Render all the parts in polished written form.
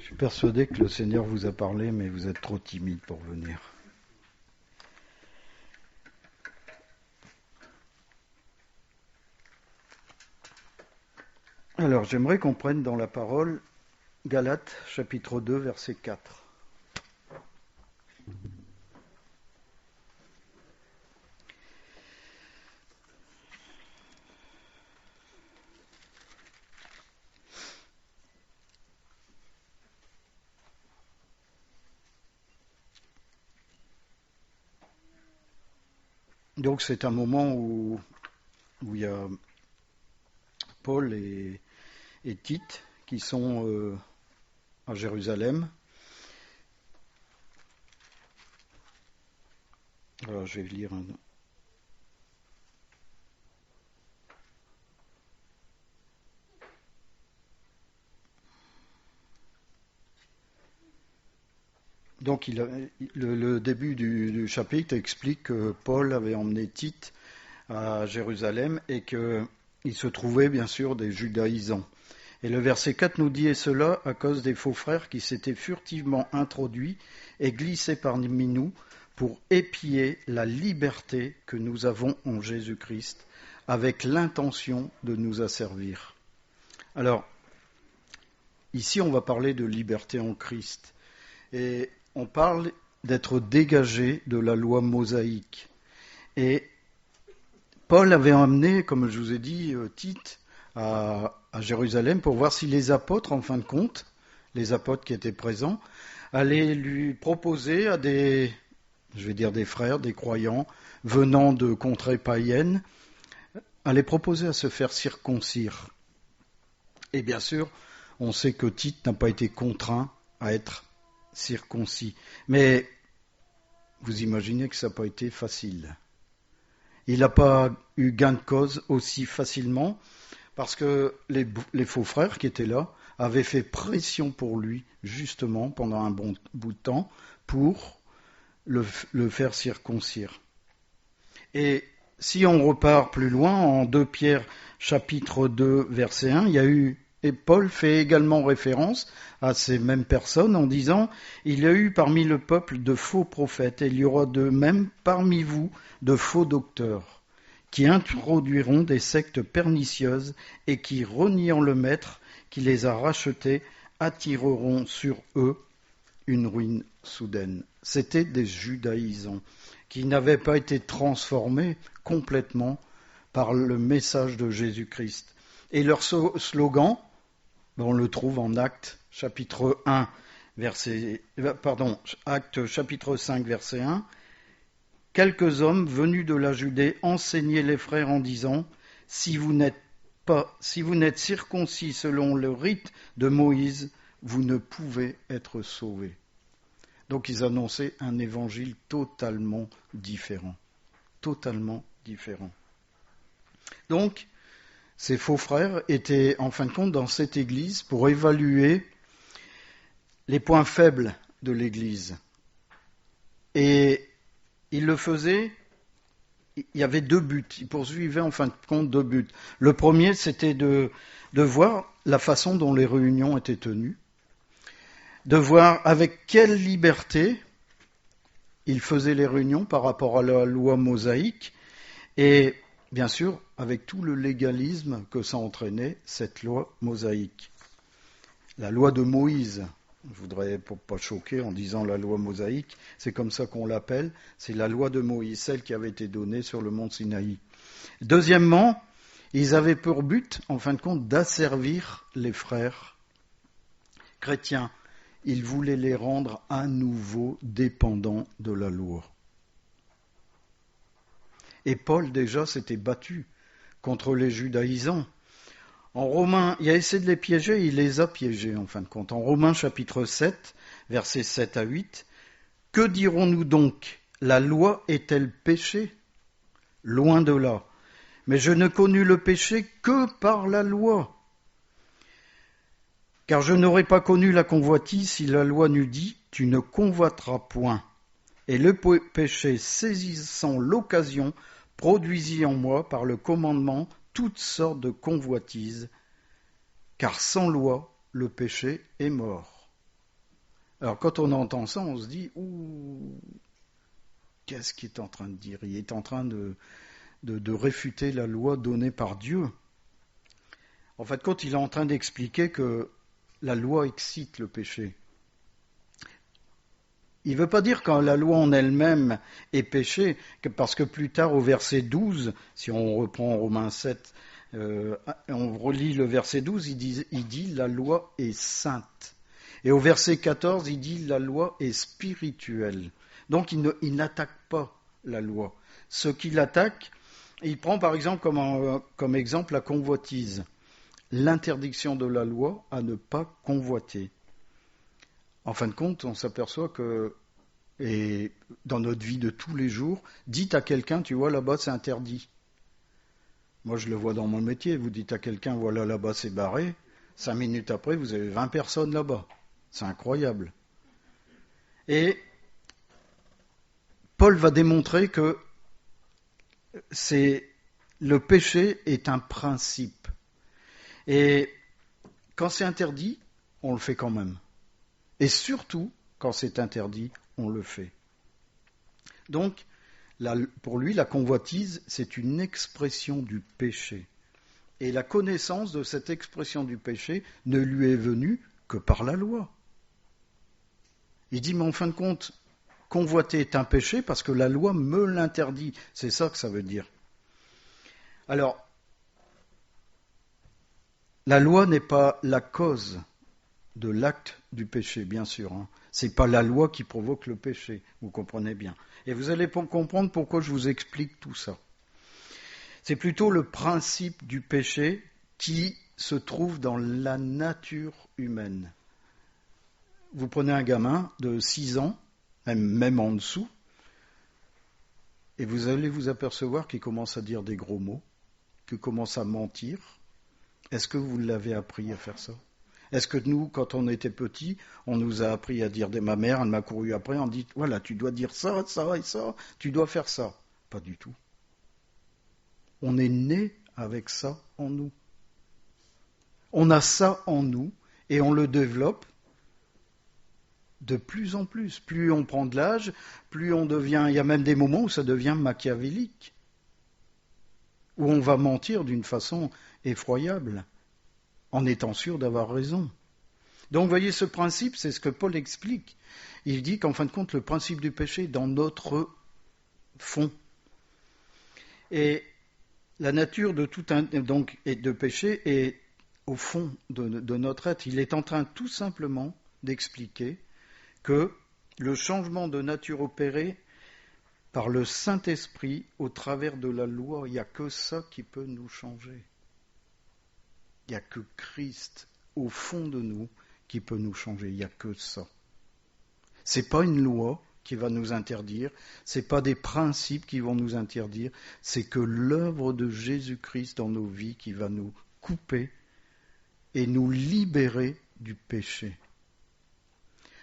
suis persuadé que le Seigneur vous a parlé, mais vous êtes trop timide pour venir. Alors, j'aimerais qu'on prenne dans la parole Galates, chapitre 2, verset 4. Donc, c'est un moment où il y a Paul et Tite qui sont à Jérusalem. Alors, je vais lire un... Donc, le début du chapitre explique que Paul avait emmené Tite à Jérusalem et qu'il se trouvait bien sûr des judaïsants. Et le verset 4 nous dit « Et cela à cause des faux frères qui s'étaient furtivement introduits et glissés parmi nous pour épier la liberté que nous avons en Jésus-Christ avec l'intention de nous asservir. » Alors, ici on va parler de liberté en Christ. Et on parle d'être dégagé de la loi mosaïque. Et Paul avait emmené, comme je vous ai dit, Tite à Jérusalem pour voir si les apôtres, en fin de compte, les apôtres qui étaient présents, allaient lui proposer à des frères, des croyants, venant de contrées païennes, allaient proposer à se faire circoncire. Et bien sûr, on sait que Tite n'a pas été contraint à être circoncis. Mais vous imaginez que ça n'a pas été facile. Il n'a pas eu gain de cause aussi facilement parce que les faux frères qui étaient là avaient fait pression pour lui, justement, pendant un bon bout de temps, pour le faire circoncire. Et si on repart plus loin, en 2 Pierre chapitre 2, verset 1, il y a eu... Et Paul fait également référence à ces mêmes personnes en disant « Il y a eu parmi le peuple de faux prophètes, et il y aura de même parmi vous de faux docteurs, qui introduiront des sectes pernicieuses et qui, reniant le Maître qui les a rachetés, attireront sur eux une ruine soudaine. » C'était des judaïsants qui n'avaient pas été transformés complètement par le message de Jésus-Christ. Et leur slogan, on le trouve en Actes chapitre 1, Actes chapitre 5, verset 1. Quelques hommes venus de la Judée enseignaient les frères en disant « Si vous n'êtes circoncis selon le rite de Moïse, vous ne pouvez être sauvés. » Donc ils annonçaient un évangile totalement différent. Totalement différent. Donc, ces faux frères étaient en fin de compte dans cette église pour évaluer les points faibles de l'église. Et ils le faisaient, il y avait 2 buts, ils poursuivaient en fin de compte 2 buts. Le premier, c'était de voir la façon dont les réunions étaient tenues, de voir avec quelle liberté ils faisaient les réunions par rapport à la loi mosaïque, et bien sûr, avec tout le légalisme que ça entraînait, cette loi mosaïque. La loi de Moïse, je voudrais pas choquer en disant la loi mosaïque, c'est comme ça qu'on l'appelle, c'est la loi de Moïse, celle qui avait été donnée sur le mont Sinaï. Deuxièmement, ils avaient pour but, en fin de compte, d'asservir les frères chrétiens. Ils voulaient les rendre à nouveau dépendants de la loi. Et Paul déjà s'était battu contre les judaïsants. En Romains, il a essayé de les piéger, il les a piégés en fin de compte. En Romains chapitre 7, versets 7 à 8, « Que dirons-nous donc ? La loi est-elle péché ? Loin de là. Mais je ne connus le péché que par la loi. Car je n'aurais pas connu la convoitise si la loi n'eût dit « Tu ne convoiteras point ». Et le péché, saisissant l'occasion, produisit en moi, par le commandement, toutes sortes de convoitises, car sans loi, le péché est mort. Alors quand on entend ça, on se dit, ouh, qu'est-ce qu'il est en train de dire? Il est en train de réfuter la loi donnée par Dieu. En fait, quand il est en train d'expliquer que la loi excite le péché, il ne veut pas dire que la loi en elle-même est péché, parce que plus tard au verset 12, si on reprend Romains 7, on relit le verset 12, il dit la loi est sainte. Et au verset 14, il dit la loi est spirituelle. Donc il n'attaque pas la loi. Ce qu'il attaque, il prend par exemple comme exemple la convoitise. L'interdiction de la loi à ne pas convoiter. En fin de compte, on s'aperçoit que, et dans notre vie de tous les jours, dites à quelqu'un, tu vois, là-bas c'est interdit. Moi je le vois dans mon métier, vous dites à quelqu'un, voilà, là-bas c'est barré, 5 minutes après, vous avez 20 personnes là-bas. C'est incroyable. Et Paul va démontrer que le péché est un principe. Et quand c'est interdit, on le fait quand même. Et surtout, quand c'est interdit, on le fait. Donc, pour lui, la convoitise, c'est une expression du péché. Et la connaissance de cette expression du péché ne lui est venue que par la loi. Il dit, mais en fin de compte, convoiter est un péché parce que la loi me l'interdit. C'est ça que ça veut dire. Alors, la loi n'est pas la cause de l'acte du péché, bien sûr. Ce n'est pas la loi qui provoque le péché, vous comprenez bien. Et vous allez comprendre pourquoi je vous explique tout ça. C'est plutôt le principe du péché qui se trouve dans la nature humaine. Vous prenez un gamin de 6 ans, même en dessous, et vous allez vous apercevoir qu'il commence à dire des gros mots, qu'il commence à mentir. Est-ce que vous l'avez appris à faire ça ? Est-ce que nous, quand on était petits, on nous a appris à dire, ma mère, elle m'a couru après, on dit, voilà, tu dois dire ça, ça et ça, tu dois faire ça. Pas du tout. On est né avec ça en nous. On a ça en nous et on le développe de plus en plus. Plus on prend de l'âge, plus on devient, il y a même des moments où ça devient machiavélique, où on va mentir d'une façon effroyable, en étant sûr d'avoir raison. Donc vous voyez, ce principe, c'est ce que Paul explique. Il dit qu'en fin de compte, le principe du péché est dans notre fond. Et la nature de tout de péché est au fond de notre être. Il est en train tout simplement d'expliquer que le changement de nature opéré par le Saint-Esprit au travers de la loi, il n'y a que ça qui peut nous changer. Il n'y a que Christ au fond de nous qui peut nous changer. Il n'y a que ça. Ce n'est pas une loi qui va nous interdire, ce n'est pas des principes qui vont nous interdire, c'est que l'œuvre de Jésus-Christ dans nos vies qui va nous couper et nous libérer du péché.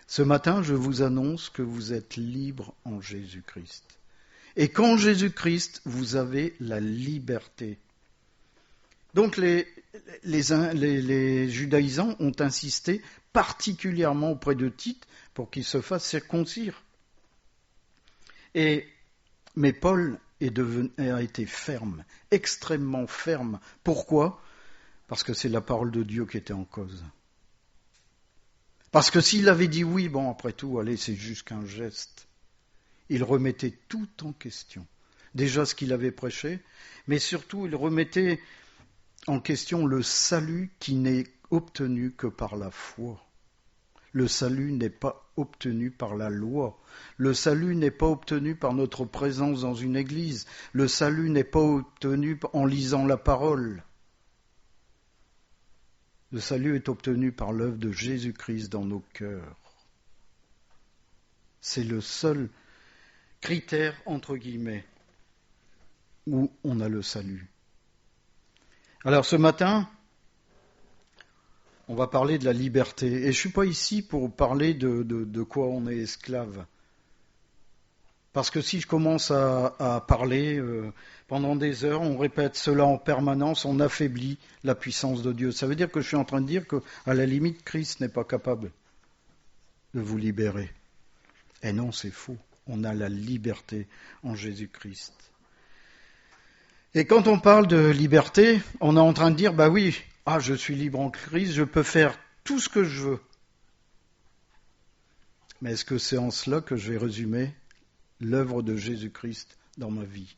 Ce matin, je vous annonce que vous êtes libres en Jésus-Christ. Et qu'en Jésus-Christ, vous avez la liberté. Donc les judaïsants ont insisté particulièrement auprès de Tite pour qu'il se fasse circoncire. Mais Paul a été ferme, extrêmement ferme. Pourquoi ? Parce que c'est la parole de Dieu qui était en cause. Parce que s'il avait dit oui, bon, après tout, allez, c'est juste qu'un geste, il remettait tout en question. Déjà ce qu'il avait prêché, mais surtout il remettait en question le salut qui n'est obtenu que par la foi. Le salut n'est pas obtenu par la loi. Le salut n'est pas obtenu par notre présence dans une église. Le salut n'est pas obtenu en lisant la parole. Le salut est obtenu par l'œuvre de Jésus-Christ dans nos cœurs. C'est le seul critère, entre guillemets, où on a le salut. Alors ce matin, on va parler de la liberté. Et je ne suis pas ici pour parler de quoi on est esclave. Parce que si je commence à parler pendant des heures, on répète cela en permanence, on affaiblit la puissance de Dieu. Ça veut dire que je suis en train de dire qu'à la limite, Christ n'est pas capable de vous libérer. Et non, c'est faux. On a la liberté en Jésus-Christ. Et quand on parle de liberté, on est en train de dire, bah oui, je suis libre en Christ, je peux faire tout ce que je veux. Mais est-ce que c'est en cela que je vais résumer l'œuvre de Jésus-Christ dans ma vie?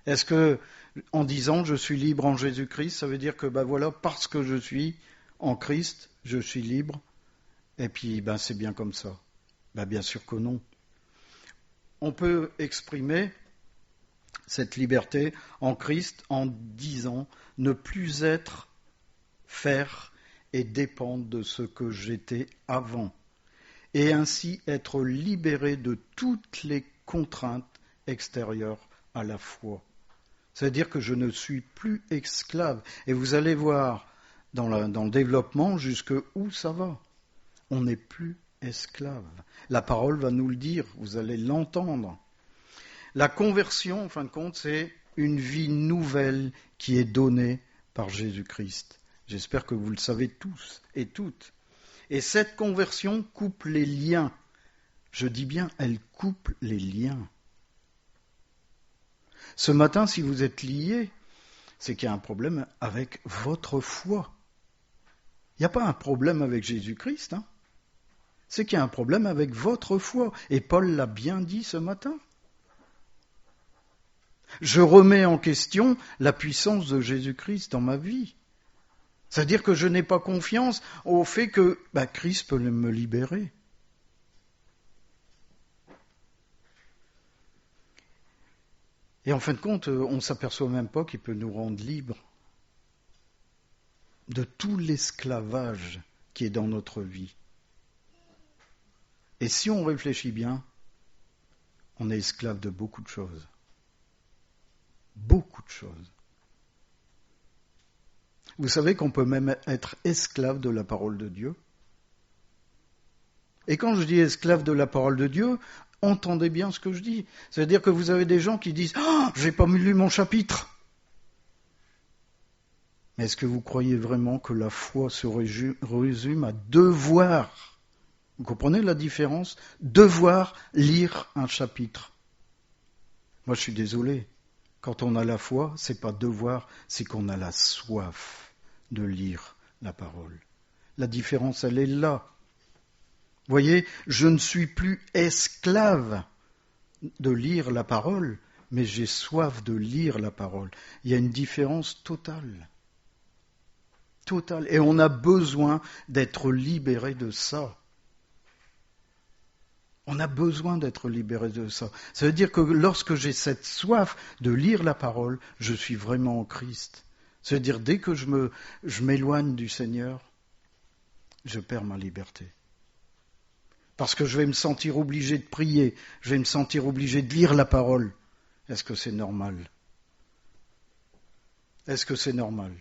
Est-ce que, en disant je suis libre en Jésus-Christ, ça veut dire que parce que je suis en Christ, je suis libre, et puis c'est bien comme ça? Bien sûr que non. On peut exprimer cette liberté en Christ en disant ne plus être, faire et dépendre de ce que j'étais avant, et ainsi être libéré de toutes les contraintes extérieures à la foi. C'est-à-dire que je ne suis plus esclave. Et vous allez voir dans le développement jusqu'où ça va. On n'est plus esclave. La parole va nous le dire, vous allez l'entendre. La conversion, en fin de compte, c'est une vie nouvelle qui est donnée par Jésus-Christ. J'espère que vous le savez tous et toutes. Et cette conversion coupe les liens. Je dis bien, elle coupe les liens. Ce matin, si vous êtes liés, c'est qu'il y a un problème avec votre foi. Il n'y a pas un problème avec Jésus-Christ, c'est qu'il y a un problème avec votre foi. Et Paul l'a bien dit ce matin. Je remets en question la puissance de Jésus-Christ dans ma vie. C'est-à-dire que je n'ai pas confiance au fait que Christ peut me libérer. Et en fin de compte, on ne s'aperçoit même pas qu'il peut nous rendre libres de tout l'esclavage qui est dans notre vie. Et si on réfléchit bien, on est esclave de beaucoup de choses. Beaucoup de choses. Vous savez qu'on peut même être esclave de la parole de Dieu. Et quand je dis esclave de la parole de Dieu, entendez bien ce que je dis. C'est-à-dire que vous avez des gens qui disent « j'ai pas lu mon chapitre ». Mais est-ce que vous croyez vraiment que la foi se résume à devoir? Vous comprenez la différence? Devoir lire un chapitre. Moi, je suis désolé. Quand on a la foi, c'est pas devoir, c'est qu'on a la soif de lire la parole. La différence, elle est là. Vous voyez, je ne suis plus esclave de lire la parole, mais j'ai soif de lire la parole. Il y a une différence totale. Totale. Et on a besoin d'être libéré de ça. On a besoin d'être libéré de ça. Ça veut dire que lorsque j'ai cette soif de lire la parole, je suis vraiment en Christ. Ça veut dire dès que je m'éloigne du Seigneur, je perds ma liberté. Parce que je vais me sentir obligé de prier, je vais me sentir obligé de lire la parole. Est-ce que c'est normal? Est-ce que c'est normal?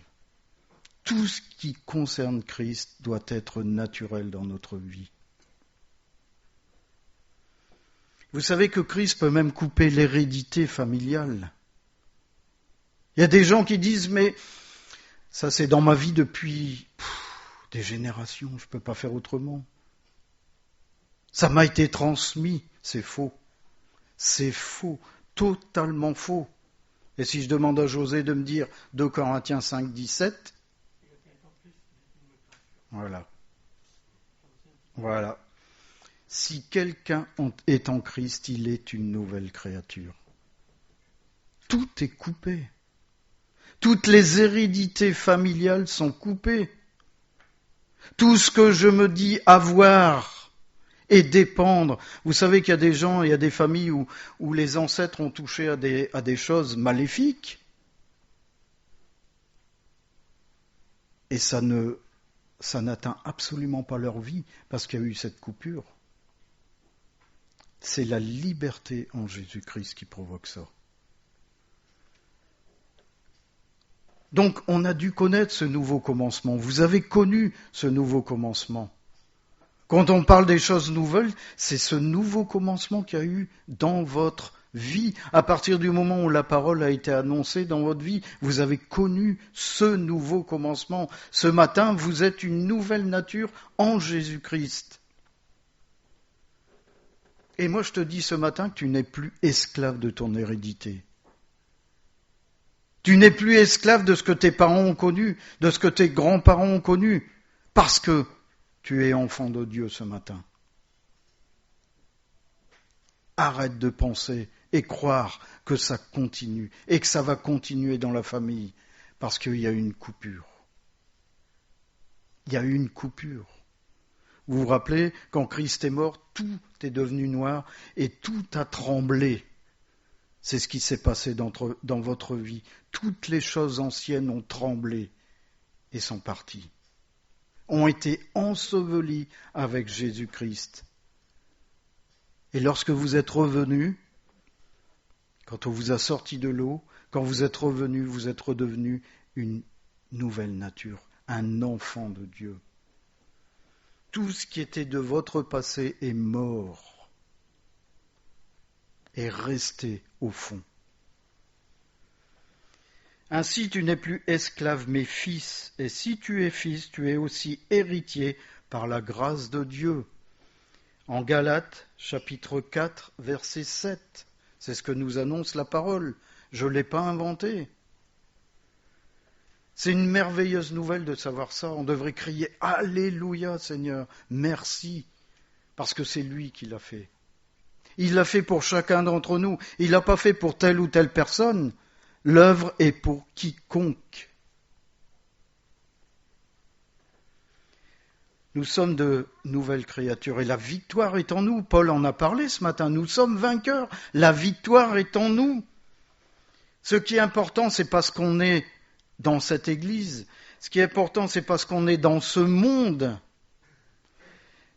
Tout ce qui concerne Christ doit être naturel dans notre vie. Vous savez que Christ peut même couper l'hérédité familiale. Il y a des gens qui disent, mais ça c'est dans ma vie depuis des générations, je ne peux pas faire autrement. Ça m'a été transmis, c'est faux. C'est faux, totalement faux. Et si je demande à José de me dire 2 Corinthiens 5, 17, voilà. Si quelqu'un est en Christ, il est une nouvelle créature. Tout est coupé. Toutes les hérédités familiales sont coupées. Tout ce que je me dis avoir et dépendre. Vous savez qu'il y a des gens, il y a des familles où les ancêtres ont touché à des choses maléfiques. Et ça n'atteint absolument pas leur vie parce qu'il y a eu cette coupure. C'est la liberté en Jésus-Christ qui provoque ça. Donc, on a dû connaître ce nouveau commencement. Vous avez connu ce nouveau commencement. Quand on parle des choses nouvelles, c'est ce nouveau commencement qu'il y a eu dans votre vie. À partir du moment où la parole a été annoncée dans votre vie, vous avez connu ce nouveau commencement. Ce matin, vous êtes une nouvelle nature en Jésus-Christ. Et moi, je te dis ce matin que tu n'es plus esclave de ton hérédité. Tu n'es plus esclave de ce que tes parents ont connu, de ce que tes grands-parents ont connu, parce que tu es enfant de Dieu ce matin. Arrête de penser et croire que ça continue et que ça va continuer dans la famille, parce qu'il y a eu une coupure. Il y a eu une coupure. Vous vous rappelez, quand Christ est mort, tout est devenu noir et tout a tremblé. C'est ce qui s'est passé dans votre vie. Toutes les choses anciennes ont tremblé et sont parties, ont été ensevelies avec Jésus-Christ. Et lorsque vous êtes revenu, quand on vous a sorti de l'eau, quand vous êtes revenu, vous êtes redevenu une nouvelle nature, un enfant de Dieu. Tout ce qui était de votre passé est mort, est resté au fond. Ainsi, tu n'es plus esclave, mais fils, et si tu es fils, tu es aussi héritier par la grâce de Dieu. En Galates, chapitre 4, verset 7, c'est ce que nous annonce la parole. Je ne l'ai pas inventé. C'est une merveilleuse nouvelle de savoir ça. On devrait crier « Alléluia Seigneur, merci !» parce que c'est lui qui l'a fait. Il l'a fait pour chacun d'entre nous. Il ne l'a pas fait pour telle ou telle personne. L'œuvre est pour quiconque. Nous sommes de nouvelles créatures et la victoire est en nous. Paul en a parlé ce matin. Nous sommes vainqueurs. La victoire est en nous. Ce qui est important, c'est pas ce qu'on est dans cette église. Ce qui est important, c'est pas ce qu'on est dans ce monde.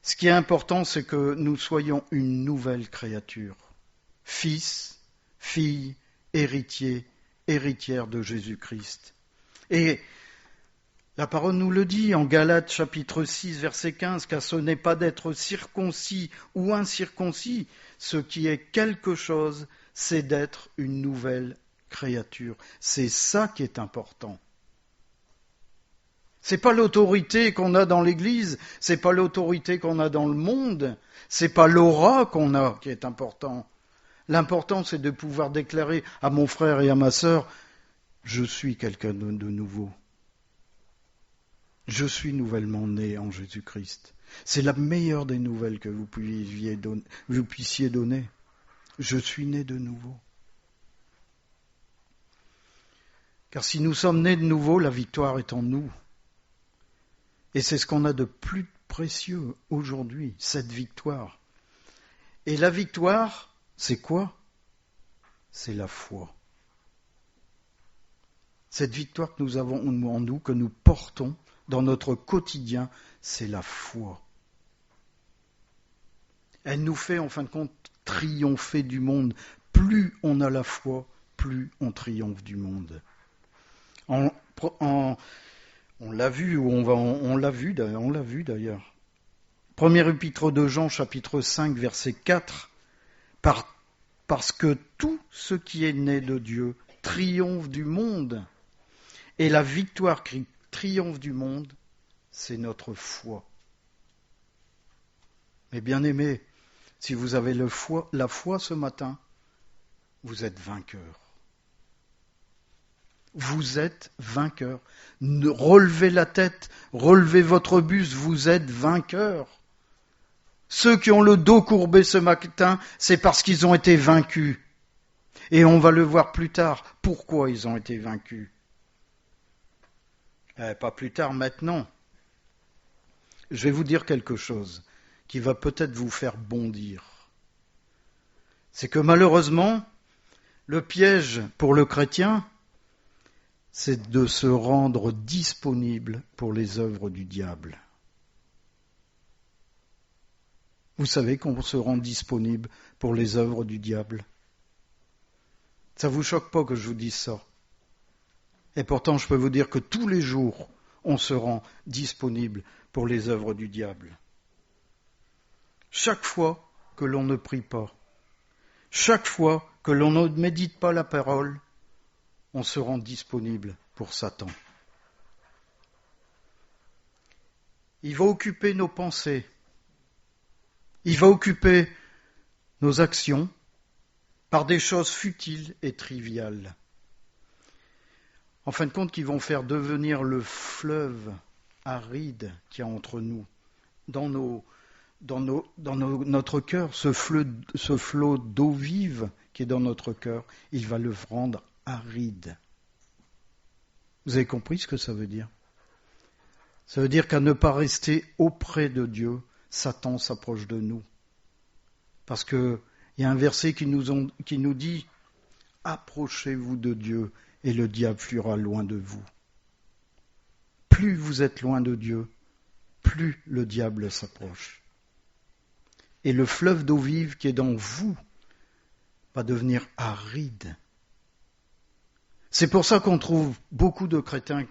Ce qui est important, c'est que nous soyons une nouvelle créature. Fils, fille, héritier, héritière de Jésus-Christ. Et la parole nous le dit en Galates chapitre 6 verset 15, car ce n'est pas d'être circoncis ou incirconcis, ce qui est quelque chose, c'est d'être une nouvelle créature. C'est ça qui est important. C'est pas l'autorité qu'on a dans l'Église, c'est pas l'autorité qu'on a dans le monde, c'est pas l'aura qu'on a qui est important. L'important, c'est de pouvoir déclarer à mon frère et à ma sœur, je suis quelqu'un de nouveau. Je suis nouvellement né en Jésus-Christ. C'est la meilleure des nouvelles que vous puissiez donner. Je suis né de nouveau. Car si nous sommes nés de nouveau, la victoire est en nous. Et c'est ce qu'on a de plus précieux aujourd'hui, cette victoire. Et la victoire, c'est quoi? C'est la foi. Cette victoire que nous avons en nous, que nous portons dans notre quotidien, c'est la foi. Elle nous fait, en fin de compte, triompher du monde. Plus on a la foi, plus on triomphe du monde. On l'a vu, ou on l'a vu d'ailleurs. Premier épître de Jean, chapitre 5, verset 4, parce que tout ce qui est né de Dieu triomphe du monde. Et la victoire qui triomphe du monde, c'est notre foi. Mais bien aimés, si vous avez la foi ce matin, vous êtes vainqueurs. Vous êtes vainqueurs. Relevez la tête, relevez votre buste, vous êtes vainqueurs. Ceux qui ont le dos courbé ce matin, c'est parce qu'ils ont été vaincus. Et on va le voir plus tard, pourquoi ils ont été vaincus. Pas plus tard, maintenant. Je vais vous dire quelque chose qui va peut-être vous faire bondir. C'est que malheureusement, le piège pour le chrétien, c'est de se rendre disponible pour les œuvres du diable. Vous savez qu'on se rend disponible pour les œuvres du diable. Ça vous choque pas que je vous dise ça. Et pourtant, je peux vous dire que tous les jours, on se rend disponible pour les œuvres du diable. Chaque fois que l'on ne prie pas, chaque fois que l'on ne médite pas la parole, on se rend disponible pour Satan. Il va occuper nos pensées. Il va occuper nos actions, par des choses futiles et triviales. En fin de compte, qui vont faire devenir le fleuve aride qu'il y a entre nous, dans notre cœur, ce flot d'eau vive qui est dans notre cœur, il va le rendre aride. Vous avez compris ce que ça veut dire? Ça veut dire qu'à ne pas rester auprès de Dieu, Satan s'approche de nous. Parce qu'il y a un verset qui nous dit « Approchez-vous de Dieu et le diable fuira loin de vous. » Plus vous êtes loin de Dieu, plus le diable s'approche. Et le fleuve d'eau vive qui est dans vous va devenir aride. C'est pour ça qu'on trouve beaucoup de chrétiens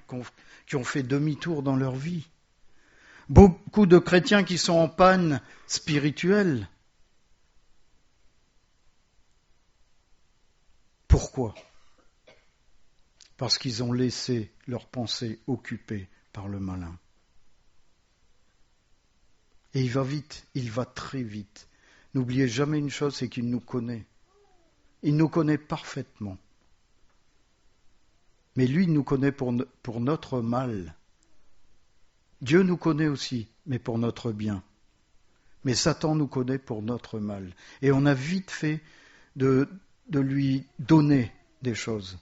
qui ont fait demi-tour dans leur vie. Beaucoup de chrétiens qui sont en panne spirituelle. Pourquoi? Parce qu'ils ont laissé leurs pensées occupées par le malin. Et il va vite, il va très vite. N'oubliez jamais une chose, c'est qu'il nous connaît. Il nous connaît parfaitement. Mais lui, il nous connaît pour notre mal. Dieu nous connaît aussi, mais pour notre bien. Mais Satan nous connaît pour notre mal. Et on a vite fait de lui donner des choses.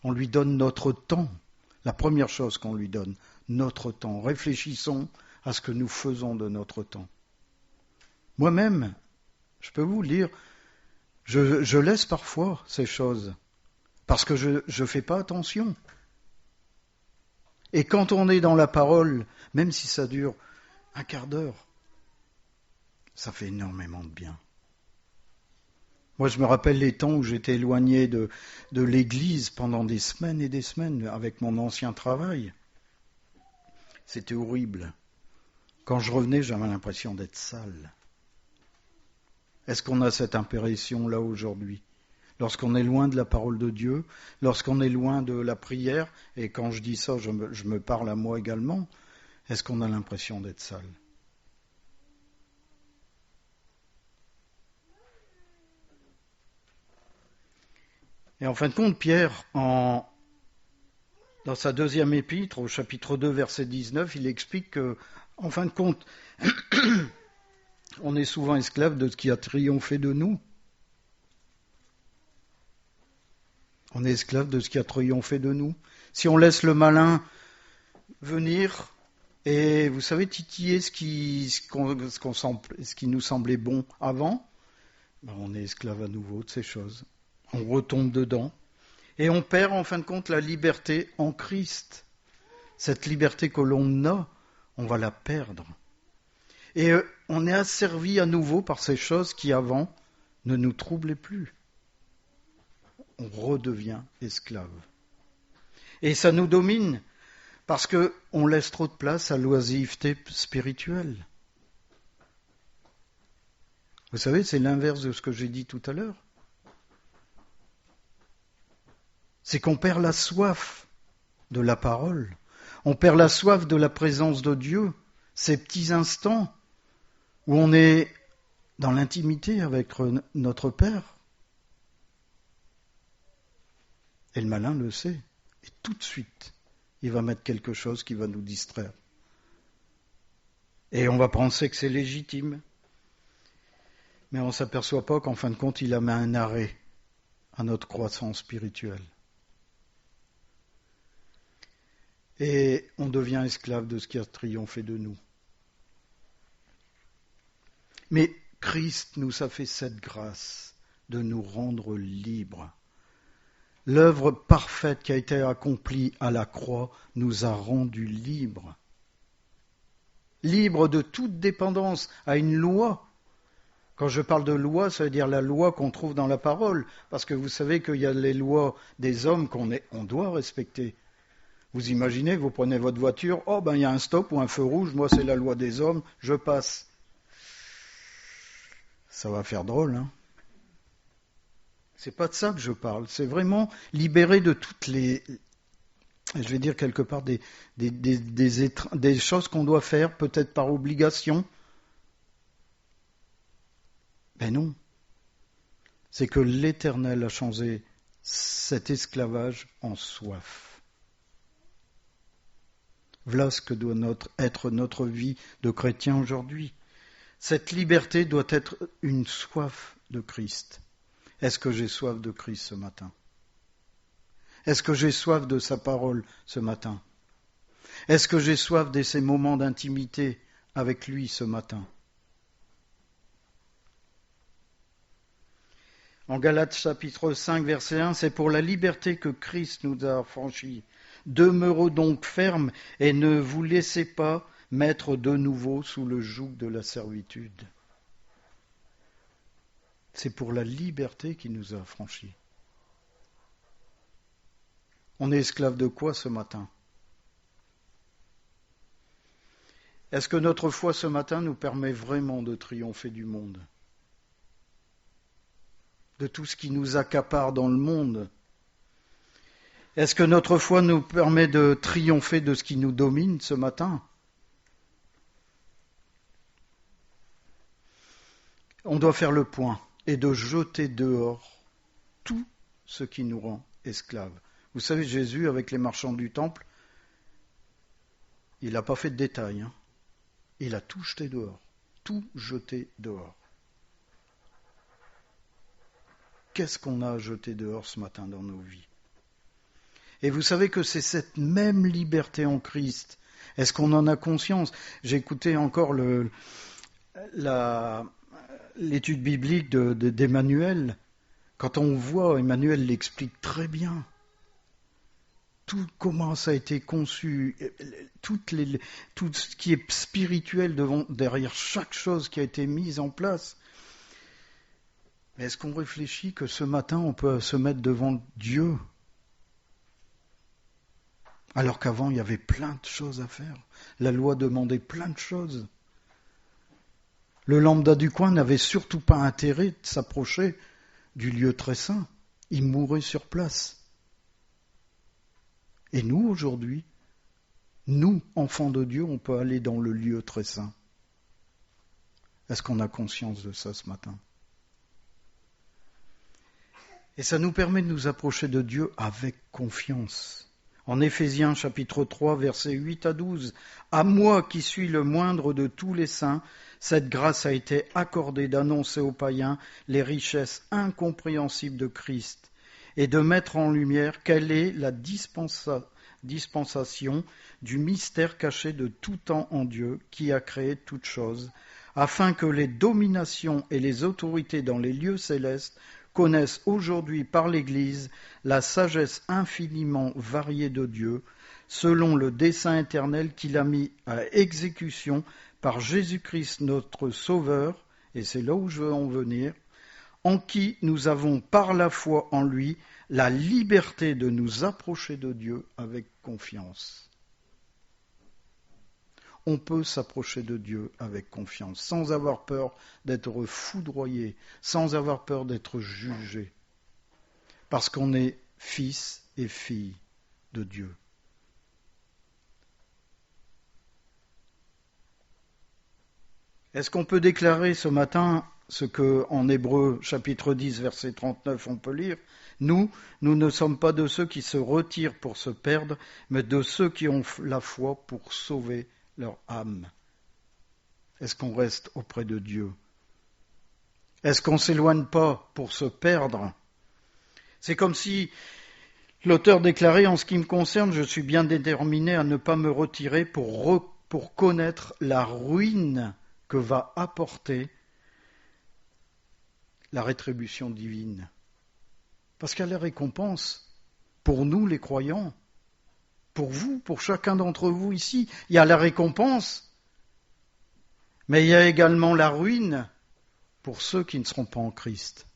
On lui donne notre temps. La première chose qu'on lui donne, notre temps. Réfléchissons à ce que nous faisons de notre temps. Moi-même, je peux vous lire, je laisse parfois ces choses. Parce que je ne fais pas attention. Et quand on est dans la parole, même si ça dure un quart d'heure, ça fait énormément de bien. Moi, je me rappelle les temps où j'étais éloigné de l'église pendant des semaines et des semaines avec mon ancien travail. C'était horrible. Quand je revenais, j'avais l'impression d'être sale. Est-ce qu'on a cette impression-là aujourd'hui ? Lorsqu'on est loin de la parole de Dieu, lorsqu'on est loin de la prière, et quand je dis ça, je me parle à moi également, est-ce qu'on a l'impression d'être sale? Et en fin de compte, Pierre, dans sa deuxième épître, au chapitre 2, verset 19, il explique que, en fin de compte, on est souvent esclave de ce qui a triomphé de nous. On est esclave de ce qui a triomphé de nous. Si on laisse le malin venir et, vous savez, titiller ce qui nous semblait bon avant, ben on est esclave à nouveau de ces choses. On retombe dedans et on perd en fin de compte la liberté en Christ. Cette liberté que l'on a, on va la perdre. Et on est asservi à nouveau par ces choses qui avant ne nous troublaient plus. On redevient esclave. Et ça nous domine parce qu'on laisse trop de place à l'oisiveté spirituelle. Vous savez, c'est l'inverse de ce que j'ai dit tout à l'heure. C'est qu'on perd la soif de la parole. On perd la soif de la présence de Dieu. Ces petits instants où on est dans l'intimité avec notre Père. Et le malin le sait. Et tout de suite, il va mettre quelque chose qui va nous distraire. Et on va penser que c'est légitime. Mais on ne s'aperçoit pas qu'en fin de compte, il a mis un arrêt à notre croissance spirituelle. Et on devient esclave de ce qui a triomphé de nous. Mais Christ nous a fait cette grâce de nous rendre libres. L'œuvre parfaite qui a été accomplie à la croix nous a rendus libres. Libres de toute dépendance à une loi. Quand je parle de loi, ça veut dire la loi qu'on trouve dans la parole. Parce que vous savez qu'il y a les lois des hommes qu'on doit respecter. Vous imaginez, vous prenez votre voiture, il y a un stop ou un feu rouge, moi c'est la loi des hommes, je passe. Ça va faire drôle, hein ? C'est pas de ça que je parle, c'est vraiment libérer de toutes les, je vais dire quelque part, des choses qu'on doit faire, peut-être par obligation. Ben non, c'est que l'Éternel a changé cet esclavage en soif. Voilà ce que doit être notre vie de chrétien aujourd'hui. Cette liberté doit être une soif de Christ. Est-ce que j'ai soif de Christ ce matin? Est-ce que j'ai soif de sa parole ce matin? Est-ce que j'ai soif de ces moments d'intimité avec lui ce matin? En Galates chapitre 5, verset 1, c'est pour la liberté que Christ nous a affranchis. Demeurez donc fermes et ne vous laissez pas mettre de nouveau sous le joug de la servitude. C'est pour la liberté qu'il nous a affranchis. On est esclave de quoi ce matin? Est-ce que notre foi ce matin nous permet vraiment de triompher du monde? De tout ce qui nous accapare dans le monde? Est-ce que notre foi nous permet de triompher de ce qui nous domine ce matin? On doit faire le point et de jeter dehors tout ce qui nous rend esclaves. Vous savez, Jésus, avec les marchands du temple, il n'a pas fait de détails. Il a tout jeté dehors. Tout jeté dehors. Qu'est-ce qu'on a à jeter dehors ce matin dans nos vies? Et vous savez que c'est cette même liberté en Christ. Est-ce qu'on en a conscience? J'ai écouté encore l'étude biblique d'Emmanuel. Quand on voit, Emmanuel l'explique très bien. Tout comment ça a été conçu, tout ce qui est spirituel derrière chaque chose qui a été mise en place. Mais est-ce qu'on réfléchit que ce matin on peut se mettre devant Dieu alors qu'avant il y avait plein de choses à faire? La loi demandait plein de choses. Le lambda du coin n'avait surtout pas intérêt de s'approcher du lieu très saint. Il mourait sur place. Et nous, aujourd'hui, nous, enfants de Dieu, on peut aller dans le lieu très saint. Est-ce qu'on a conscience de ça ce matin? Et ça nous permet de nous approcher de Dieu avec confiance. En Éphésiens chapitre 3, versets 8 à 12, « À moi qui suis le moindre de tous les saints, cette grâce a été accordée d'annoncer aux païens les richesses incompréhensibles de Christ, et de mettre en lumière quelle est la dispensation du mystère caché de tout temps en Dieu, qui a créé toutes choses, afin que les dominations et les autorités dans les lieux célestes connaissent aujourd'hui par l'Église la sagesse infiniment variée de Dieu, selon le dessein éternel qu'il a mis à exécution par Jésus-Christ notre Sauveur, et c'est là où je veux en venir, en qui nous avons par la foi en lui la liberté de nous approcher de Dieu avec confiance. On peut s'approcher de Dieu avec confiance, sans avoir peur d'être foudroyé, sans avoir peur d'être jugé, parce qu'on est fils et fille de Dieu. Est-ce qu'on peut déclarer ce matin ce que en Hébreux chapitre 10 verset 39 on peut lire? Nous ne sommes pas de ceux qui se retirent pour se perdre, mais de ceux qui ont la foi pour sauver leur âme. Est-ce qu'on reste auprès de Dieu? Est-ce qu'on ne s'éloigne pas pour se perdre? C'est comme si l'auteur déclarait, en ce qui me concerne, je suis bien déterminé à ne pas me retirer pour connaître la ruine que va apporter la rétribution divine. Parce qu'il y a la récompense pour nous les croyants, pour vous, pour chacun d'entre vous ici. Il y a la récompense, mais il y a également la ruine pour ceux qui ne seront pas en Christ.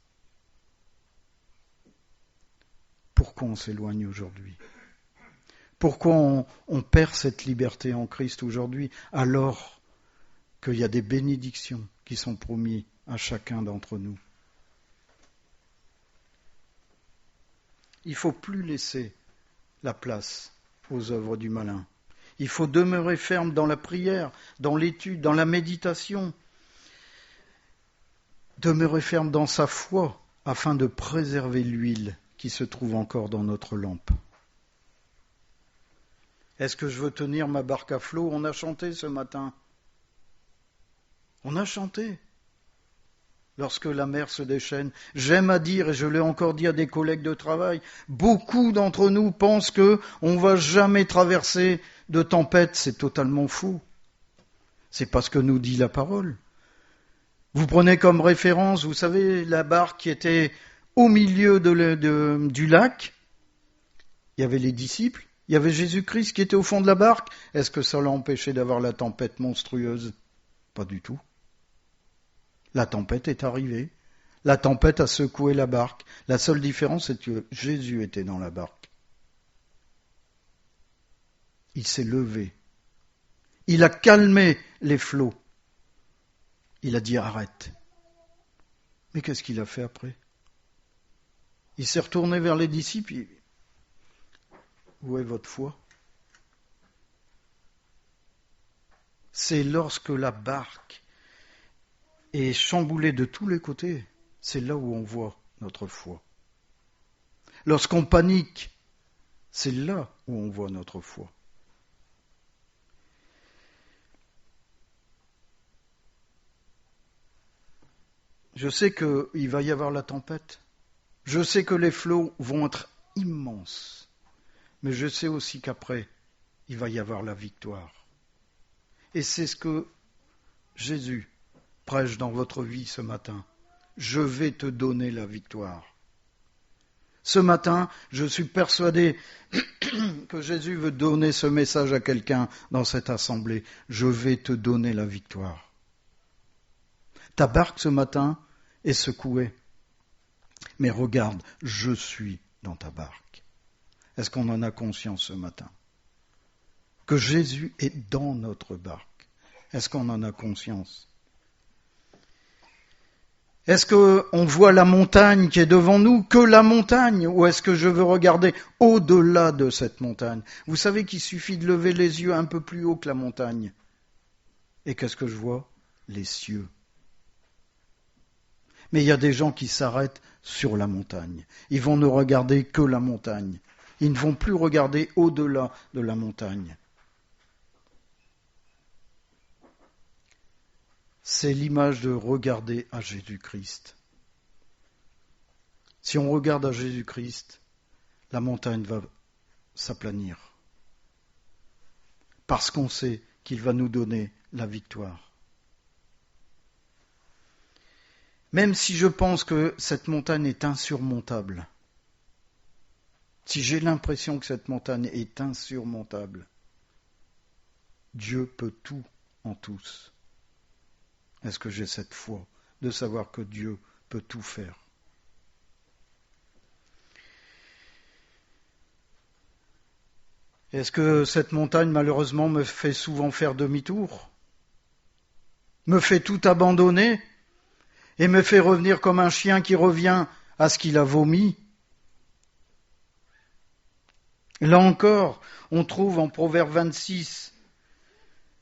Pourquoi on s'éloigne aujourd'hui? Pourquoi on perd cette liberté en Christ aujourd'hui alors qu'il y a des bénédictions qui sont promises à chacun d'entre nous? Il ne faut plus laisser la place aux œuvres du malin. Il faut demeurer ferme dans la prière, dans l'étude, dans la méditation. Demeurer ferme dans sa foi, afin de préserver l'huile qui se trouve encore dans notre lampe. Est-ce que je veux tenir ma barque à flot ? On a chanté ce matin. On a chanté. Lorsque la mer se déchaîne, j'aime à dire, et je l'ai encore dit à des collègues de travail, beaucoup d'entre nous pensent qu'on ne va jamais traverser de tempête. C'est totalement faux. C'est pas ce que nous dit la parole. Vous prenez comme référence, vous savez, la barque qui était au milieu du lac. Il y avait les disciples, il y avait Jésus-Christ qui était au fond de la barque. Est-ce que ça l'a empêché d'avoir la tempête monstrueuse ? Pas du tout. La tempête est arrivée. La tempête a secoué la barque. La seule différence, c'est que Jésus était dans la barque. Il s'est levé. Il a calmé les flots. Il a dit arrête. Mais qu'est-ce qu'il a fait après ? Il s'est retourné vers les disciples. Où est votre foi ? C'est lorsque la barque est chamboulée de tous les côtés, c'est là où on voit notre foi. Lorsqu'on panique, c'est là où on voit notre foi. Je sais qu'il va y avoir la tempête. Je sais que les flots vont être immenses. Mais je sais aussi qu'après, il va y avoir la victoire. Et c'est ce que Jésus prêche dans votre vie ce matin. Je vais te donner la victoire. Ce matin, je suis persuadé que Jésus veut donner ce message à quelqu'un dans cette assemblée. Je vais te donner la victoire. Ta barque ce matin est secouée. Mais regarde, je suis dans ta barque. Est-ce qu'on en a conscience ce matin ? Que Jésus est dans notre barque. Est-ce qu'on en a conscience ? Est-ce qu'on voit la montagne qui est devant nous, que la montagne, ou est-ce que je veux regarder au-delà de cette montagne ? Vous savez qu'il suffit de lever les yeux un peu plus haut que la montagne. Et qu'est-ce que je vois ? Les cieux. Mais il y a des gens qui s'arrêtent sur la montagne. Ils vont ne regarder que la montagne. Ils ne vont plus regarder au-delà de la montagne. C'est l'image de regarder à Jésus-Christ. Si on regarde à Jésus-Christ, la montagne va s'aplanir. Parce qu'on sait qu'il va nous donner la victoire. Même si je pense que cette montagne est insurmontable, si j'ai l'impression que cette montagne est insurmontable, Dieu peut tout en tous. Est-ce que j'ai cette foi de savoir que Dieu peut tout faire ? Est-ce que cette montagne, malheureusement, me fait souvent faire demi-tour ? Me fait tout abandonner ? Et me fait revenir comme un chien qui revient à ce qu'il a vomi ? Là encore, on trouve en Proverbe 26,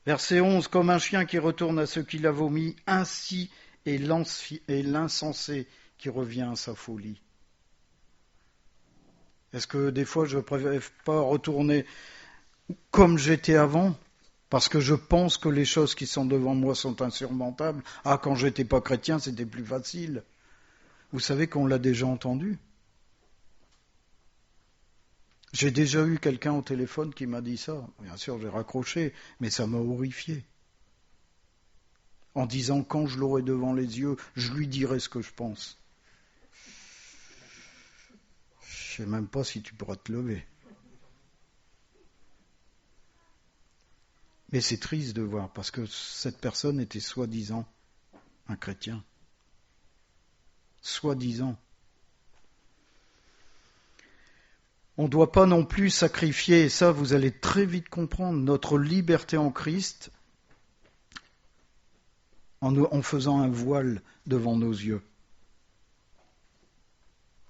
verset 11, comme un chien qui retourne à ce qu'il a vomi, ainsi est l'insensé qui revient à sa folie. Est-ce que des fois je ne préfère pas retourner comme j'étais avant, parce que je pense que les choses qui sont devant moi sont insurmontables ? Ah, quand j'étais pas chrétien, c'était plus facile. Vous savez qu'on l'a déjà entendu. J'ai déjà eu quelqu'un au téléphone qui m'a dit ça. Bien sûr, j'ai raccroché, mais ça m'a horrifié. En disant, quand je l'aurai devant les yeux, je lui dirai ce que je pense. Je ne sais même pas si tu pourras te lever. Mais c'est triste de voir, parce que cette personne était soi-disant un chrétien. Soi-disant. On ne doit pas non plus sacrifier, et ça vous allez très vite comprendre, notre liberté en Christ en faisant un voile devant nos yeux.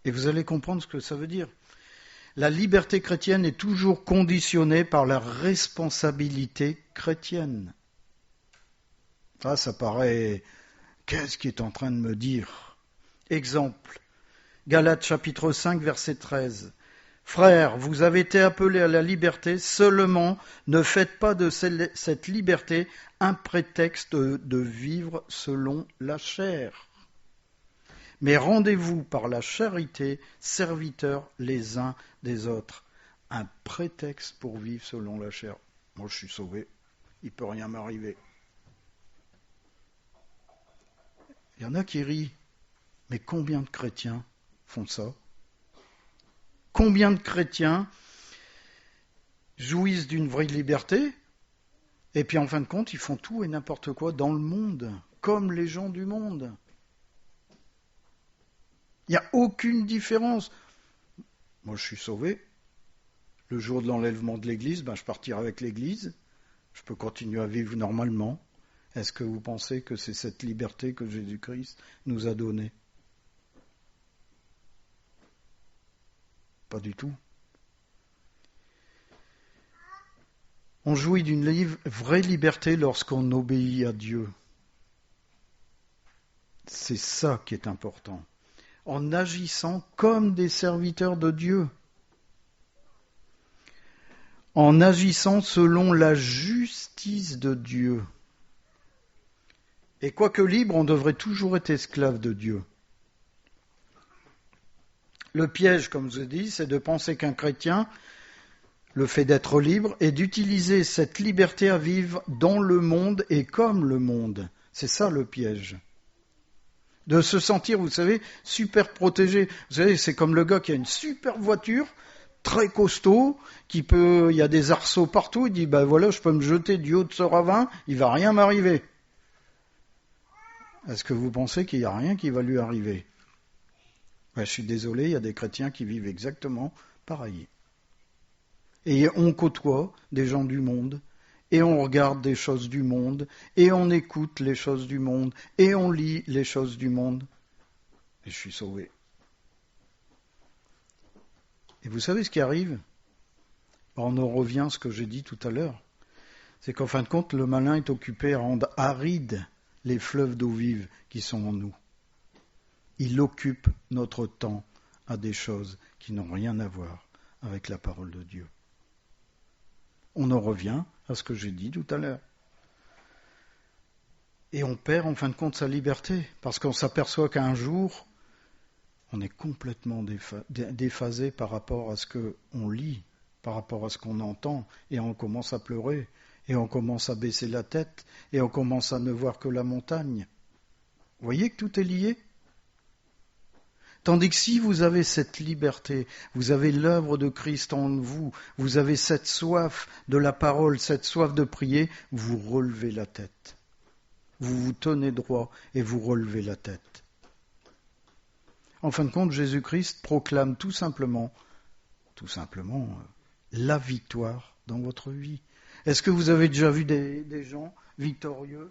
Et vous allez comprendre ce que ça veut dire. La liberté chrétienne est toujours conditionnée par la responsabilité chrétienne. Ça paraît... Qu'est-ce qu'il est en train de me dire ? Exemple, Galates chapitre 5, verset 13. Frères, vous avez été appelés à la liberté, seulement ne faites pas de cette liberté un prétexte de vivre selon la chair. Mais rendez-vous par la charité serviteurs les uns des autres. Un prétexte pour vivre selon la chair. Moi, je suis sauvé, il ne peut rien m'arriver. Il y en a qui rient, mais combien de chrétiens font ça ? Combien de chrétiens jouissent d'une vraie liberté, et puis en fin de compte, ils font tout et n'importe quoi dans le monde, comme les gens du monde. Il n'y a aucune différence. Moi, je suis sauvé. Le jour de l'enlèvement de l'Église, je partirai avec l'Église. Je peux continuer à vivre normalement. Est-ce que vous pensez que c'est cette liberté que Jésus-Christ nous a donnée ? Pas du tout. On jouit d'une vraie liberté lorsqu'on obéit à Dieu. C'est ça qui est important. En agissant comme des serviteurs de Dieu. En agissant selon la justice de Dieu. Et quoique libre, on devrait toujours être esclave de Dieu. Le piège, comme je dis, c'est de penser qu'un chrétien, le fait d'être libre, et d'utiliser cette liberté à vivre dans le monde et comme le monde. C'est ça le piège. De se sentir, vous savez, super protégé. Vous savez, c'est comme le gars qui a une super voiture, très costaud, il y a des arceaux partout, il dit, voilà, je peux me jeter du haut de ce ravin, il va rien m'arriver. Est-ce que vous pensez qu'il n'y a rien qui va lui arriver ? Je suis désolé, il y a des chrétiens qui vivent exactement pareil. Et on côtoie des gens du monde, et on regarde des choses du monde, et on écoute les choses du monde, et on lit les choses du monde. Et je suis sauvé. Et vous savez ce qui arrive ? On en revient à ce que j'ai dit tout à l'heure. C'est qu'en fin de compte, le malin est occupé à rendre arides les fleuves d'eau vive qui sont en nous. Il occupe notre temps à des choses qui n'ont rien à voir avec la parole de Dieu. On en revient à ce que j'ai dit tout à l'heure. Et on perd en fin de compte sa liberté, parce qu'on s'aperçoit qu'un jour, on est complètement déphasé par rapport à ce qu'on lit, par rapport à ce qu'on entend, et on commence à pleurer, et on commence à baisser la tête, et on commence à ne voir que la montagne. Vous voyez que tout est lié ? Tandis que si vous avez cette liberté, vous avez l'œuvre de Christ en vous, vous avez cette soif de la parole, cette soif de prier, vous relevez la tête. Vous vous tenez droit et vous relevez la tête. En fin de compte, Jésus-Christ proclame tout simplement, la victoire dans votre vie. Est-ce que vous avez déjà vu des gens victorieux ?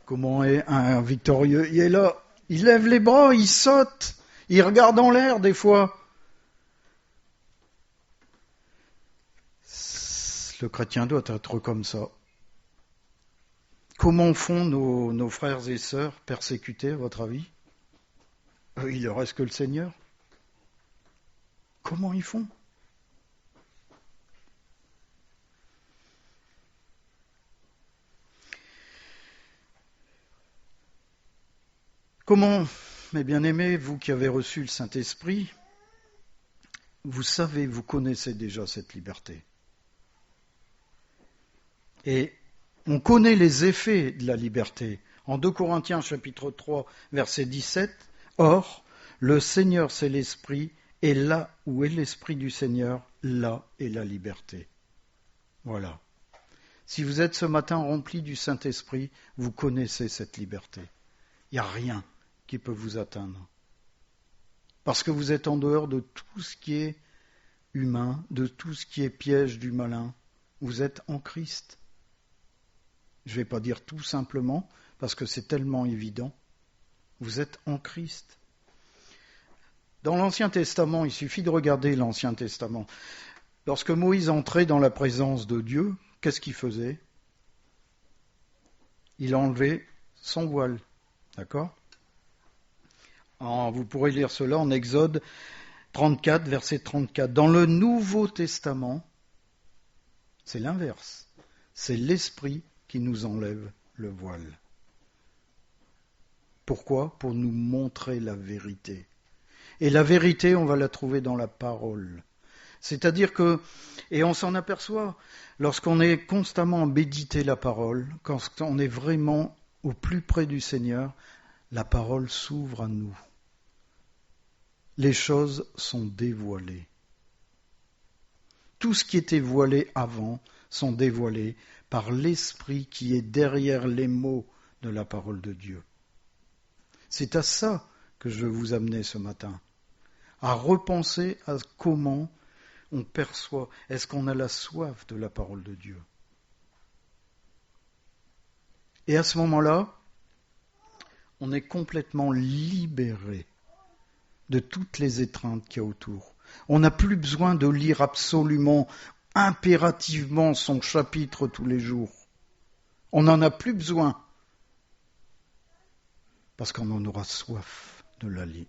Comment est un victorieux ? Il est là, il lève les bras, il saute, il regarde en l'air des fois. Le chrétien doit être comme ça. Comment font nos frères et sœurs persécutés, à votre avis ? Il ne reste que le Seigneur. Comment ils font ? Comment, mes bien-aimés, vous qui avez reçu le Saint-Esprit, vous savez, vous connaissez déjà cette liberté. Et on connaît les effets de la liberté. En 2 Corinthiens chapitre 3, verset 17, « Or, le Seigneur c'est l'Esprit, et là où est l'Esprit du Seigneur, là est la liberté. » Voilà. Si vous êtes ce matin rempli du Saint-Esprit, vous connaissez cette liberté. Il n'y a rien qui peut vous atteindre. Parce que vous êtes en dehors de tout ce qui est humain, de tout ce qui est piège du malin. Vous êtes en Christ. Je ne vais pas dire tout simplement, parce que c'est tellement évident. Vous êtes en Christ. Dans l'Ancien Testament, il suffit de regarder l'Ancien Testament. Lorsque Moïse entrait dans la présence de Dieu, qu'est-ce qu'il faisait ? Il enlevait son voile. D'accord ? Vous pourrez lire cela en Exode 34, verset 34. Dans le Nouveau Testament, c'est l'inverse. C'est l'Esprit qui nous enlève le voile. Pourquoi ? Pour nous montrer la vérité. Et la vérité, on va la trouver dans la parole. C'est-à-dire que, et on s'en aperçoit, lorsqu'on est constamment à méditer la parole, quand on est vraiment au plus près du Seigneur, la parole s'ouvre à nous. Les choses sont dévoilées. Tout ce qui était voilé avant sont dévoilés par l'Esprit qui est derrière les mots de la parole de Dieu. C'est à ça que je veux vous amener ce matin, à repenser à comment on perçoit, est-ce qu'on a la soif de la parole de Dieu ? Et à ce moment-là, on est complètement libéré de toutes les étreintes qu'il y a autour. On n'a plus besoin de lire absolument, impérativement son chapitre tous les jours. On n'en a plus besoin, parce qu'on en aura soif de la lire.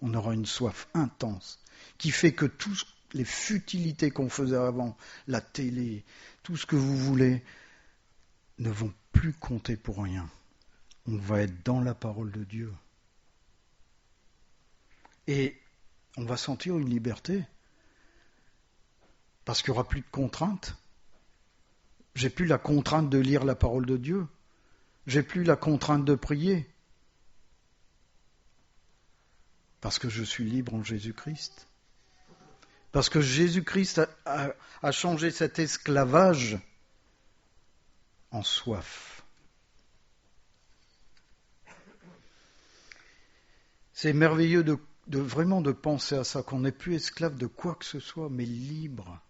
On aura une soif intense, qui fait que toutes les futilités qu'on faisait avant, la télé, tout ce que vous voulez, ne vont plus compter pour rien. On va être dans la parole de Dieu. Et on va sentir une liberté, parce qu'il n'y aura plus de contraintes. J'ai plus la contrainte de lire la parole de Dieu. J'ai plus la contrainte de prier. Parce que je suis libre en Jésus-Christ. Parce que Jésus-Christ a changé cet esclavage en soif. C'est merveilleux de vraiment de penser à ça, qu'on n'est plus esclave de quoi que ce soit, mais libre.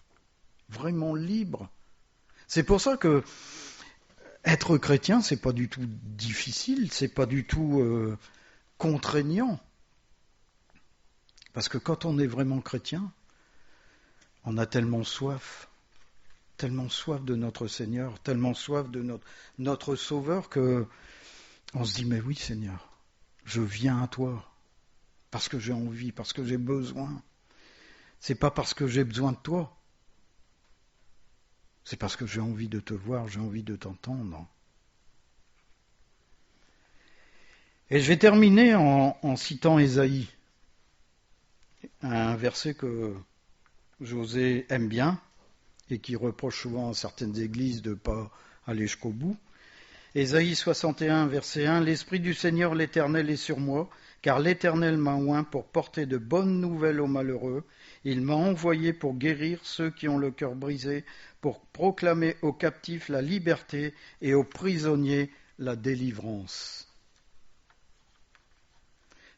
Vraiment libre. C'est pour ça que être chrétien, c'est pas du tout difficile, c'est pas du tout contraignant. Parce que quand on est vraiment chrétien, on a tellement soif de notre Seigneur, tellement soif de notre Sauveur, que on se dit, mais oui Seigneur, je viens à toi, parce que j'ai envie, parce que j'ai besoin. C'est pas parce que j'ai besoin de toi, c'est parce que j'ai envie de te voir, j'ai envie de t'entendre. Et je vais terminer en citant Ésaïe, un verset que José aime bien et qui reproche souvent à certaines églises de ne pas aller jusqu'au bout. Ésaïe 61, verset 1, « L'Esprit du Seigneur l'Éternel est sur moi, car l'Éternel m'a oint pour porter de bonnes nouvelles aux malheureux. Il m'a envoyé pour guérir ceux qui ont le cœur brisé, pour proclamer aux captifs la liberté et aux prisonniers la délivrance. »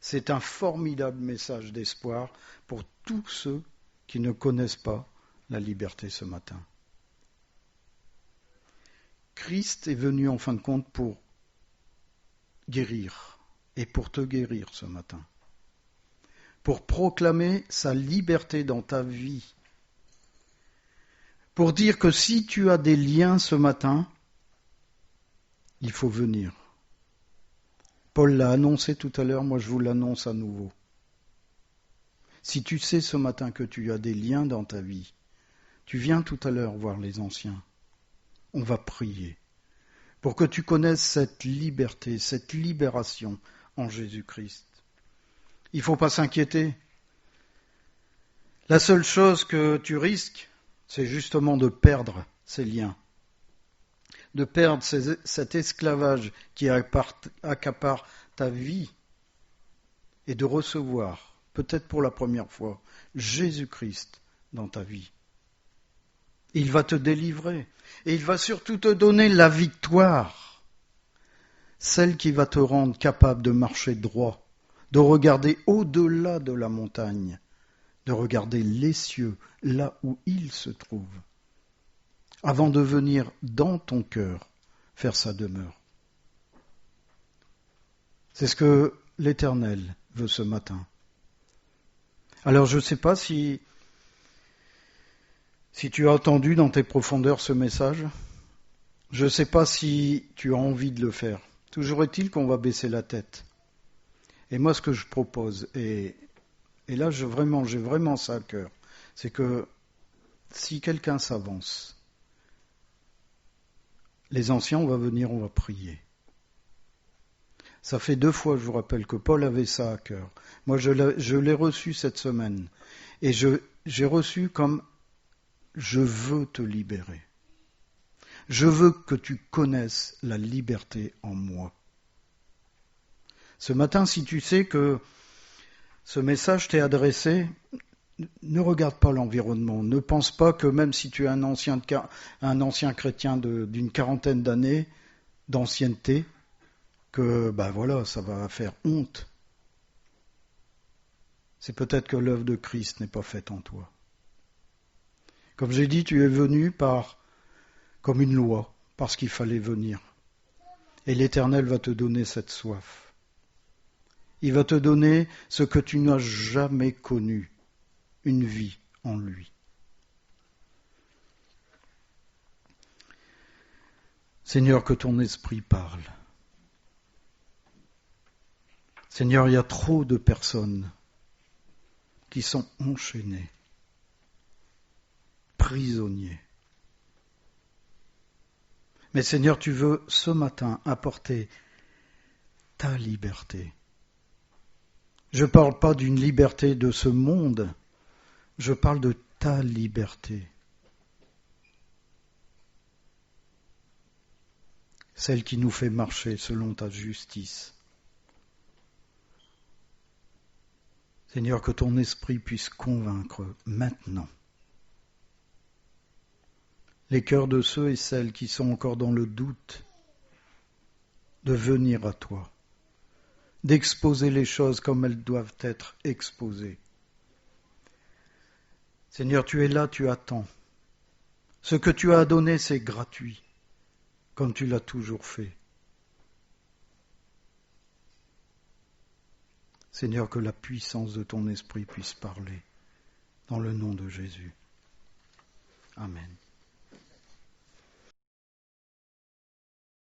C'est un formidable message d'espoir pour tous ceux qui ne connaissent pas la liberté ce matin. Christ est venu en fin de compte pour guérir et pour te guérir ce matin. Pour proclamer sa liberté dans ta vie. Pour dire que si tu as des liens ce matin, il faut venir. Paul l'a annoncé tout à l'heure, moi je vous l'annonce à nouveau. Si tu sais ce matin que tu as des liens dans ta vie, tu viens tout à l'heure voir les anciens. On va prier pour que tu connaisses cette liberté, cette libération en Jésus-Christ. Il ne faut pas s'inquiéter. La seule chose que tu risques, c'est justement de perdre ces liens, de perdre cet esclavage qui accapare ta vie et de recevoir, peut-être pour la première fois, Jésus-Christ dans ta vie. Il va te délivrer et il va surtout te donner la victoire, celle qui va te rendre capable de marcher droit, de regarder au-delà de la montagne, de regarder les cieux, là où ils se trouvent, avant de venir dans ton cœur faire sa demeure. C'est ce que l'Éternel veut ce matin. Alors je ne sais pas si tu as entendu dans tes profondeurs ce message, je ne sais pas si tu as envie de le faire. Toujours est-il qu'on va baisser la tête. Et moi, ce que je propose, et là, j'ai vraiment ça à cœur, c'est que si quelqu'un s'avance, les anciens, on va venir, on va prier. Ça fait 2 fois, je vous rappelle, que Paul avait ça à cœur. Moi, je l'ai reçu cette semaine. Et j'ai reçu comme « je veux te libérer ». Je veux que tu connaisses la liberté en moi. Ce matin, si tu sais que ce message t'est adressé, ne regarde pas l'environnement. Ne pense pas que même si tu es un ancien chrétien d'une 40aine d'années d'ancienneté, que ça va faire honte. C'est peut-être que l'œuvre de Christ n'est pas faite en toi. Comme j'ai dit, tu es venu comme une loi, parce qu'il fallait venir. Et l'Éternel va te donner cette soif. Il va te donner ce que tu n'as jamais connu, une vie en lui. Seigneur, que ton esprit parle. Seigneur, il y a trop de personnes qui sont enchaînées, prisonniers. Mais Seigneur, tu veux ce matin apporter ta liberté. Je ne parle pas d'une liberté de ce monde, je parle de ta liberté. Celle qui nous fait marcher selon ta justice. Seigneur, que ton esprit puisse convaincre maintenant les cœurs de ceux et celles qui sont encore dans le doute de venir à toi, d'exposer les choses comme elles doivent être exposées. Seigneur, tu es là, tu attends. Ce que tu as donné, c'est gratuit, comme tu l'as toujours fait. Seigneur, que la puissance de ton esprit puisse parler, dans le nom de Jésus. Amen.